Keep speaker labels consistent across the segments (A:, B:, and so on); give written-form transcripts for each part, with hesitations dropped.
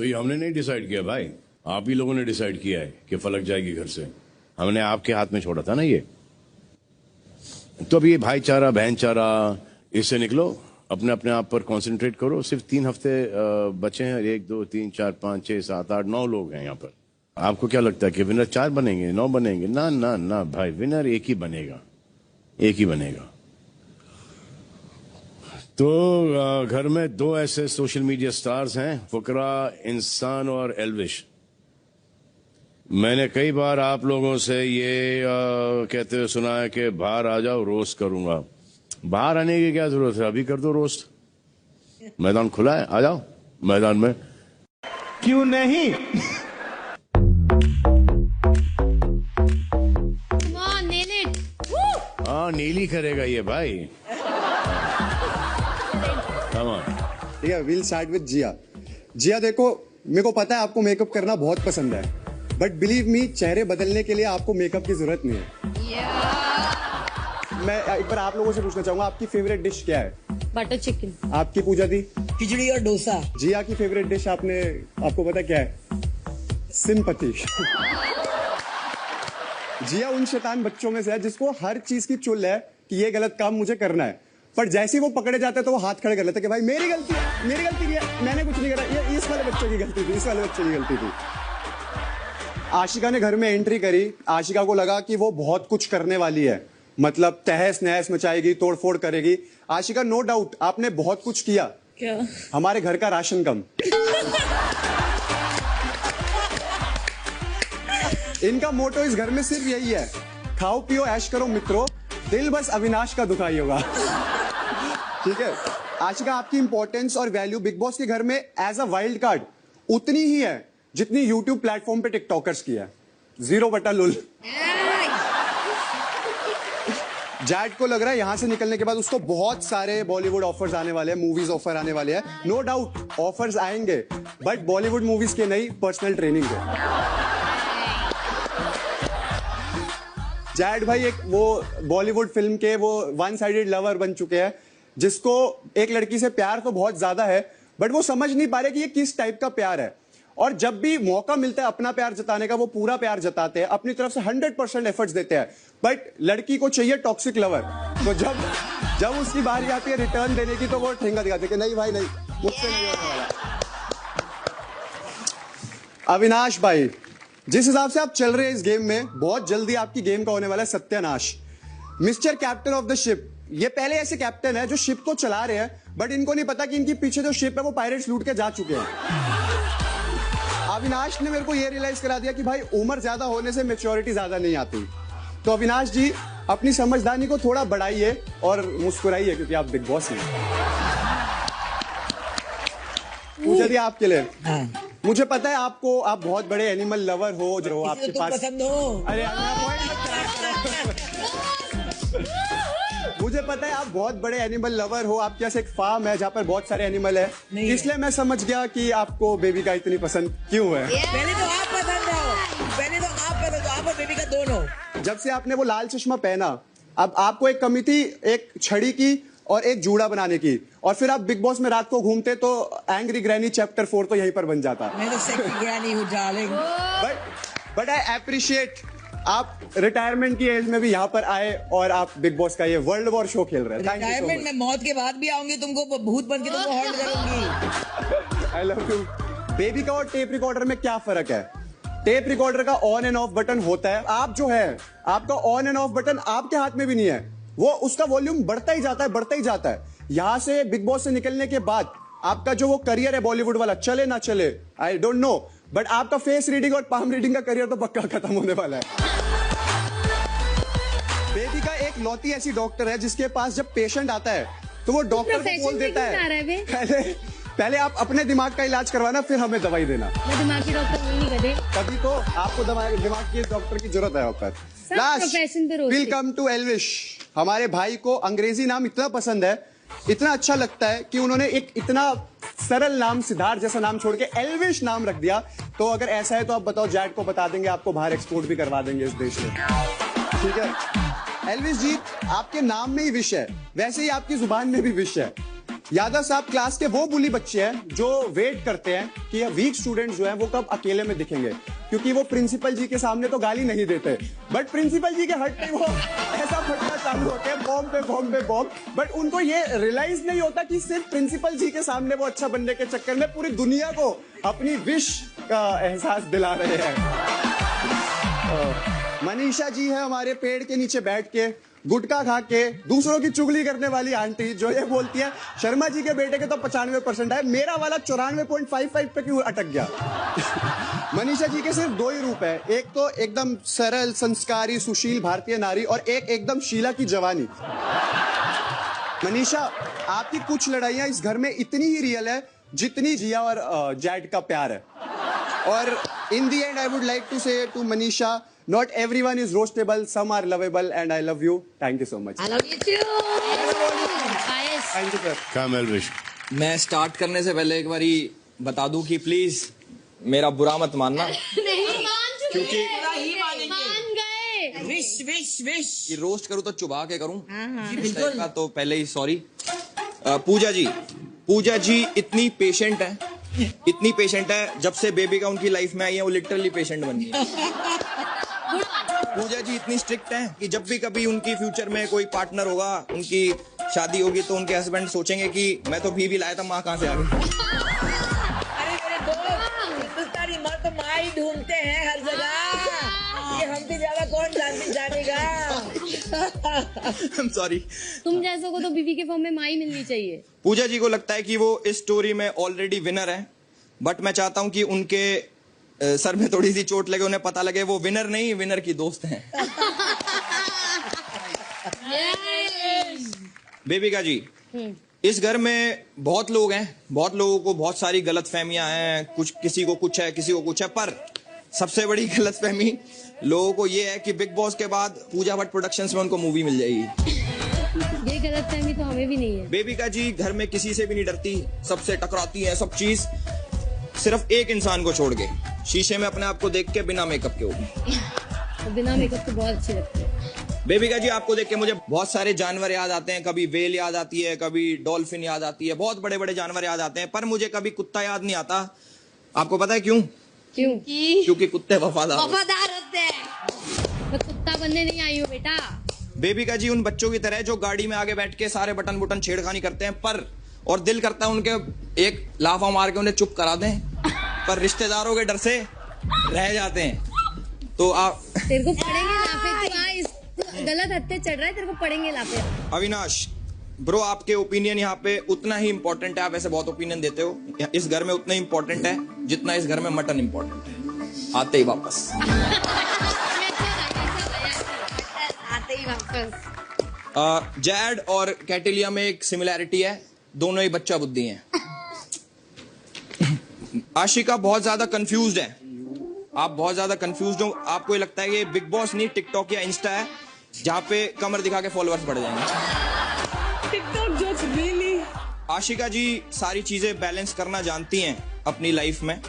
A: तो ये हमने नहीं डिसाइड किया भाई, आप ही लोगों ने डिसाइड किया है कि फलक जाएगी घर से। हमने आपके हाथ में छोड़ा था ना ये। तो अब ये भाईचारा बहनचारा इससे निकलो, अपने अपने आप पर कंसंट्रेट करो। सिर्फ 3 हफ्ते बचे हैं, 1 2 3 4 5 6 7 8 9 लोग हैं यहाँ पर। आपको क्या लगता है कि विनर 4 बनेंगे 9 बनेंगे? ना ना ना भाई, विनर एक ही बनेगा, एक ही बनेगा। तो घर में 2 ऐसे सोशल मीडिया स्टार्स हैं, फुकरा इंसान और एल्विश। मैंने कई बार आप लोगों से ये कहते हुए सुना है कि बाहर आ जाओ, रोस्ट करूंगा। बाहर आने की क्या जरूरत है, अभी कर दो रोस्ट। मैदान खुला है, आ जाओ मैदान में।
B: क्यों नहीं?
A: हाँ, नीली करेगा ये भाई।
C: ठीक है, विल स्टार्ट विद जिया। जिया देखो, मेरे को पता है आपको मेकअप करना बहुत पसंद है, बट बिलीव मी, चेहरे बदलने के लिए आपको मेकअप की जरूरत नहीं है। मैं एक बार आप लोगों से पूछना चाहूंगा, आपकी फेवरेट डिश क्या है?
D: Butter chicken.
C: आपकी पूजा दी?
E: खिचड़ी और डोसा।
C: जिया की फेवरेट डिश आपको पता क्या है? सिंपैथी। जिया उन शैतान बच्चों में से है जिसको हर चीज की चुल है कि ये गलत काम मुझे करना है, पर जैसे ही वो पकड़े जाते हैं तो वो हाथ खड़े कर लेते हैं कि भाई मेरी गलती है, मेरी गलती की है, मैंने कुछ नहीं करा, ये इस वाले बच्चे की गलती थी, इस वाले बच्चे की गलती थी। आशिका ने घर में एंट्री करी, आशिका को लगा कि वो बहुत कुछ करने वाली है, मतलब तहस नहस मचाएगी, तोड़फोड़ करेगी। आशिका, नो डाउट आपने बहुत कुछ किया।
D: क्या?
C: हमारे घर का राशन कम। इनका मोटो इस घर में सिर्फ यही है, खाओ पियो ऐश करो मित्रों, दिल बस अविनाश का दुखाई होगा। ठीक है आशिका, आपकी इंपॉर्टेंस और वैल्यू बिग बॉस के घर में एज अ वाइल्ड कार्ड उतनी ही है जितनी यूट्यूब प्लेटफॉर्म पे टिकटॉकर्स की है। 0/लुल। जैड को लग रहा है यहां से निकलने के बाद उसको बहुत सारे बॉलीवुड ऑफर्स आने वाले हैं, मूवीज ऑफर आने वाले हैं। नो डाउट ऑफर्स आएंगे, बट बॉलीवुड मूवीज के नहीं, पर्सनल ट्रेनिंग के। जैड भाई एक वो बॉलीवुड फिल्म के वो वन साइडेड लवर बन चुके हैं, जिसको एक लड़की से प्यार तो बहुत ज्यादा है, बट वो समझ नहीं पा रहे कि ये किस टाइप का प्यार है। और जब भी मौका मिलता है अपना प्यार जताने का, वो पूरा प्यार जताते हैं, अपनी तरफ से 100% एफर्ट्स देते हैं, बट लड़की को चाहिए टॉक्सिक लवर। तो जब उसकी बारी आती है रिटर्न देने की, तो वो ठेंगा दिखाते कि नहीं भाई नहीं, मुझसे नहीं होने वाला। अविनाश भाई, जिस हिसाब से आप चल रहे हैं इस गेम में, बहुत जल्दी आपकी गेम का होने वाला है सत्यानाश। Mister captain of the ship, ये पहले ऐसे कैप्टन है जो शिप को चला रहे हैं, बट इनको नहीं पता कि इनके पीछे जो शिप है वो पायरेट्स लूट के जा चुके हैं। अविनाश ने मेरे को ये रियलाइज करा दिया कि भाई उम्र ज्यादा होने से मैच्योरिटी ज्यादा नहीं आती। तो अविनाश जी, अपनी समझदारी को थोड़ा बढ़ाइए और मुस्कुराइए, क्योंकि आप बिग बॉस हैं। पूजा दी आपके लिए। मुझे पता है आप बहुत बड़े एनिमल लवर हो, जो आपके पास
E: पसंद हो।
C: अरे मुझे पता है आप बहुत बड़े एनिमल लवर हो, आपके पास एक फार्म है जहाँ पर बहुत सारे एनिमल है, इसलिए मैं समझ गया कि आपको बेबी का इतनी पसंद क्यों है।
E: पहले तो आप पसंद हो, पहले तो आप पसंद हो, आप और बेबी का दोनों।
C: जब से आपने वो लाल चश्मा पहना, अब आपको एक कमी थी एक छड़ी की और एक जूड़ा बनाने की, और फिर आप बिग बॉस में रात को घूमते तो एंग्री ग्रैनी चैप्टर 4 तो यहीं पर बन जाता।
E: मैं तो सेक्सी ग्रैनी हूँ डार्लिंग।
C: बट आई अप्रिशिएट आप रिटायरमेंट की एज में भी यहाँ पर आए और आप बिग बॉस का ये वर्ल्ड वॉर शो खेल रहे हैं।
E: रिटायरमेंट में मौत के बाद भी आऊंगी, तुमको भूत बन के तुमको हॉल्ट करूंगी।
C: I love you. बेबी का और टेप रिकॉर्डर में क्या फर्क है? टेप रिकॉर्डर का ऑन एंड ऑफ बटन होता है, आप जो है आपका ऑन एंड ऑफ बटन आपके हाथ में भी नहीं है, वो उसका वॉल्यूम बढ़ता ही जाता है, बढ़ता ही जाता है। यहां से बिग बॉस से निकलने के बाद आपका जो वो करियर है बॉलीवुड वाला, चले ना चले आई डोंट नो, बट आपका फेस रीडिंग और पाम रीडिंग का करियर तो पक्का खत्म होने वाला है। बेबी का एक लौती ऐसी डॉक्टर है जिसके पास जब पेशेंट आता है तो वो डॉक्टर को बोल देता है पहले आप अपने दिमाग का इलाज करवाना, फिर हमें दवाई देना।
D: मैं दिमाग की डॉक्टर नहीं करे,
C: तभी तो आपको दिमाग की डॉक्टर की जरूरत है। पर वेलकम टू एल्विश। हमारे भाई को अंग्रेजी नाम इतना पसंद है, इतना अच्छा लगता है कि उन्होंने एक इतना सरल नाम, सिद्धार्थ जैसा नाम छोड़ के एल्विश नाम रख दिया। तो अगर ऐसा है तो आप बताओ, जैड को बता देंगे, आपको बाहर एक्सपोर्ट भी करवा देंगे इस देश में। ठीक है एल्विश जी, आपके नाम में ही विश है, वैसे ही आपकी जुबान में भी विश है। यादव साहब क्लास के वो बुली बच्चे हैं जो वेट करते हैं कि वीक स्टूडेंट्स जो हैं वो कब अकेले में दिखेंगे, क्योंकि वो प्रिंसिपल जी के सामने तो गाली नहीं देते, बट प्रिंसिपल जी के हट पे वो ऐसा फटना चालू होते हैं, बॉम्ब पे बॉम्ब पे बॉम्ब। बट उनको ये रियलाइज नहीं होता कि सिर्फ प्रिंसिपल जी के सामने वो अच्छा बनने के चक्कर में पूरी दुनिया को अपनी विश का एहसास दिला रहे हैं। मनीषा जी है हमारे पेड़ के नीचे बैठ के गुटखा खा के दूसरों की चुगली करने वाली आंटी, जो ये बोलती है शर्मा जी के बेटे के तो 95% है, मेरा वाला 94.55 पे क्यों अटक गया। मनीषा जी के सिर्फ दो ही रूप है, एक तो एकदम सरल संस्कारी सुशील भारतीय नारी और एक एकदम शीला की जवानी। मनीषा, आपकी कुछ लड़ाइयां इस घर में इतनी ही रियल है जितनी जिया और जैड का प्यार है। और in the end I would like to say to Manisha, not everyone is roastable, some are lovable, and I love you. Thank you so much.
D: I love you too. Ayush.
C: Thank you sir.
A: काम एल्विश।
F: मैं start करने से पहले एक बारी बता दूं कि प्लीज मेरा बुरा मत मानना
D: नहीं मान चुके
F: क्योंकि
D: मान गए।
E: Wish wish wish.
F: कि रोस्ट करूं तो चुबा के करूं
E: जी
F: इस टाइप
E: बिल्कुल।
F: का, तो पहले ही सॉरी। पूजा जी इतनी पेशेंट है, जब से बेबी का उनकी लाइफ में आई है वो लिटरली पेशेंट बन गई है। पूजा जी इतनी स्ट्रिक्ट हैं कि जब भी कभी उनकी फ्यूचर में कोई पार्टनर होगा, उनकी शादी होगी, तो उनके हस्बैंड सोचेंगे कि मैं तो बीवी लाया था, माँ कहाँ से आ गई।
E: अरे मेरे दोस्त, हिंदुस्तानी मर्द माँ ही ढूंढते हैं हर जगह, ये हमसे ज्यादा कौन जानेगा।
F: I'm sorry।
D: तुम जैसों को तो बीवी के फॉर्म में माँ ही मिलनी चाहिए।
F: पूजा जी को लगता है कि वो इस स्टोरी में ऑलरेडी विनर है, बट मैं चाहता हूं कि उनके सर में थोड़ी सी चोट लगे, उन्हें पता लगे वो विनर नहीं, विनर की दोस्त हैं। बेबिका जी, इस घर में बहुत लोग हैं, बहुत लोगों को बहुत सारी गलत फहमियां हैं, कुछ किसी को कुछ है, किसी को कुछ है, पर सबसे बड़ी गलत फहमी लोगों को ये है कि बिग बॉस के बाद पूजा भट्ट प्रोडक्शंस में उनको मूवी मिल जाएगी।
D: ये गलतफहमी तो हमें भी नहीं है।
F: बेबिका जी घर में किसी से भी नहीं डरती, सबसे टकराती है, सब चीज सिर्फ एक इंसान को छोड़ के, शीशे में अपने आप को देख के बिना मेकअप के होगी।
D: तो बिना मेकअप तो बहुत अच्छी लगती है।
F: बेबिका जी आपको देख के मुझे बहुत सारे जानवर याद आते हैं, कभी वेल याद आती है, कभी डॉल्फिन याद आती है, बहुत बड़े बड़े जानवर याद आते हैं, पर मुझे कभी कुत्ता याद नहीं आता। आपको पता है क्यों?
D: क्यों?
F: क्योंकि कुत्ते वफादार होते हैं।
D: वफादार होते हैं। मैं कुत्ता बनने नहीं आई हूँ बेटा।
F: बेबिका जी उन बच्चों की तरह जो गाड़ी में आगे बैठ के सारे बटन बुटन छेड़खानी करते हैं, पर और दिल करता है उनके एक लाफा मार के उन्हें चुप करा दें, पर रिश्तेदारों के डर से रह जाते हैं। तो आप
D: तेरे को पड़ेंगे लाफे, तू गलत हत्ते चढ़ रहा है, तेरे को पड़ेंगे लाफे।
F: अविनाश ब्रो, आपके ओपिनियन यहाँ पे उतना ही इम्पोर्टेंट है, आप ऐसे बहुत ओपिनियन देते हो, इस घर में उतना ही इम्पोर्टेंट है जितना इस घर में मटन इम्पोर्टेंट है। आते ही वापस।
D: आते ही वापस।
F: जैड और कैटिलिया में एक सिमिलैरिटी है, दोनों ही बच्चा बुद्धि हैं। आशिका बहुत ज्यादा कंफ्यूज्ड है, आप बहुत ज्यादा कंफ्यूज्ड हो, आपको ये लगता है कि बिग बॉस नहीं टिकटॉक या इंस्टा है जहाँ पे कमर दिखा के फॉलोअर्स बढ़ जाएंगे।
E: TikTok jokes really.
F: Ashika ji सारी चीजें बैलेंस करना जानती हैं अपनी लाइफ में,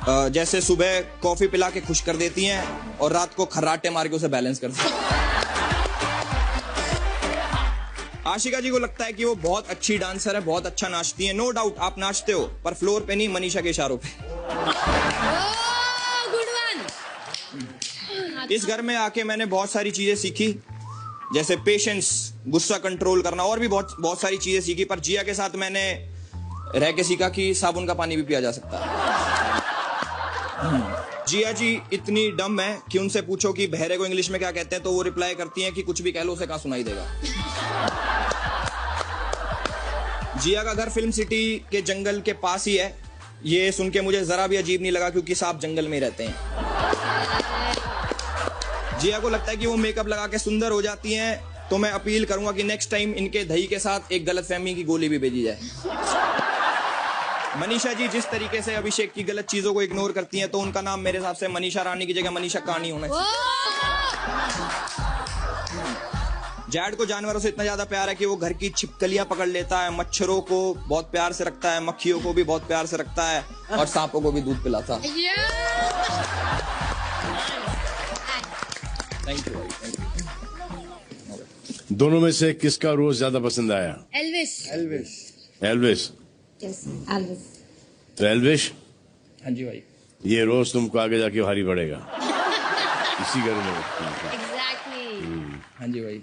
F: जैसे सुबह कॉफी पिला के खुश कर देती हैं और रात को खर्राटे मार के उसे बैलेंस करती हैं। आशिका जी को लगता है कि वो बहुत अच्छी डांसर है, बहुत अच्छा नाचती है। नो डाउट आप नाचते हो, पर फ्लोर पे नहीं, मनीषा के इशारों पे।
D: Good one.
F: इस घर में आके मैंने बहुत सारी चीजें सीखी, जैसे पेशेंस, गुस्सा कंट्रोल करना, और भी बहुत सारी चीजें सीखी, पर जिया के साथ मैंने रह के सीखा कि साबुन का पानी भी पिया जा सकता है। जिया जी इतनी डम है कि उनसे पूछो कि बहरे को इंग्लिश में क्या कहते हैं, तो वो रिप्लाई करती हैं कि कुछ भी कह लो, उसे कहाँ सुनाई देगा। जिया का घर फिल्म सिटी के जंगल के पास ही है, ये सुन के मुझे जरा भी अजीब नहीं लगा क्योंकि सांप जंगल में ही रहते हैं। जिया को लगता है कि वो मेकअप लगा के सुंदर हो जाती हैं, तो मैं अपील करूंगा कि नेक्स्ट टाइम इनके दही के साथ एक गलतफहमी की गोली भी भेजी जाए। मनीषा जी जिस तरीके से अभिषेक की गलत चीजों को इग्नोर करती हैं, तो उनका नाम मेरे हिसाब से मनीषा रानी की जगह मनीषा कहानी होना चाहिए। जैड को जानवरों से इतना ज्यादा प्यार है कि वो घर की छिपकलियां पकड़ लेता है, मच्छरों को बहुत प्यार से रखता है, मक्खियों को भी बहुत प्यार से रखता है, और सांपों को भी दूध पिलाता है। Thank you.
A: दोनों में से किसका रोज ज्यादा पसंद आया?
D: एल्विश।
A: एल्विस।
D: Yes Elvis.
A: तो एल्विश,
F: हाँ जी भाई।
A: ये रोज तुमको आगे जाके भारी पड़ेगा इसी घर में।
D: एग्जैक्टली।
F: हाँ जी भाई।